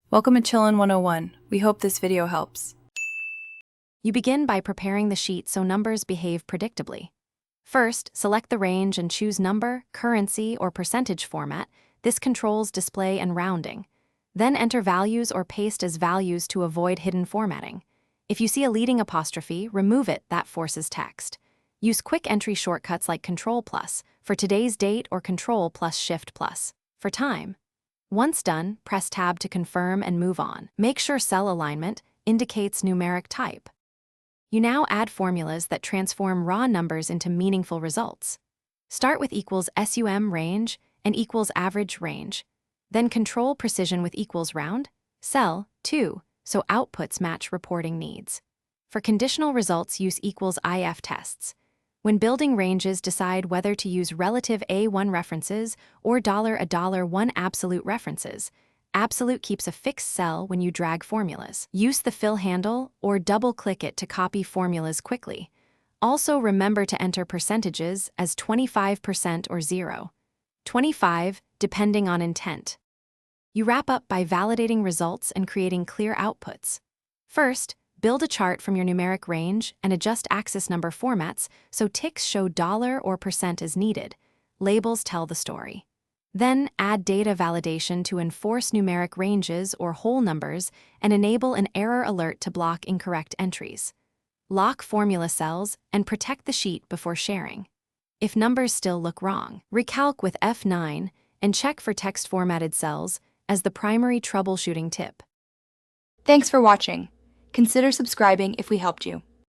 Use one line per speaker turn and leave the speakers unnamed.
Welcome to Chillin' 101. We hope this video helps.
You begin by preparing the sheet so numbers behave predictably. First, select the range and choose number, currency, or percentage format. This controls display and rounding. Then enter values or paste as values to avoid hidden formatting. If you see a leading apostrophe, remove it, that forces text. Use quick entry shortcuts like Ctrl+ for today's date or Ctrl+Shift+ for time. Once done, press Tab to confirm and move on. Make sure cell alignment indicates numeric type. You now add formulas that transform raw numbers into meaningful results. Start with equals sum range and equals average range. Then control precision with equals round, cell, 2, so outputs match reporting needs. For conditional results, use equals if tests. When building ranges, decide whether to use relative A1 references or $1 absolute references. Absolute keeps a fixed cell when you drag formulas. Use the fill handle or double-click it to copy formulas quickly. Also remember to enter percentages as 25% or 0. 25, depending on intent. You wrap up by validating results and creating clear outputs. First, build a chart from your numeric range and adjust axis number formats so ticks show dollar or percent as needed. Labels tell the story. Then add data validation to enforce numeric ranges or whole numbers and enable an error alert to block incorrect entries. Lock formula cells and protect the sheet before sharing. If numbers still look wrong, recalc with F9 and check for text formatted cells as the primary troubleshooting tip.
Thanks for watching. Consider subscribing if we helped you.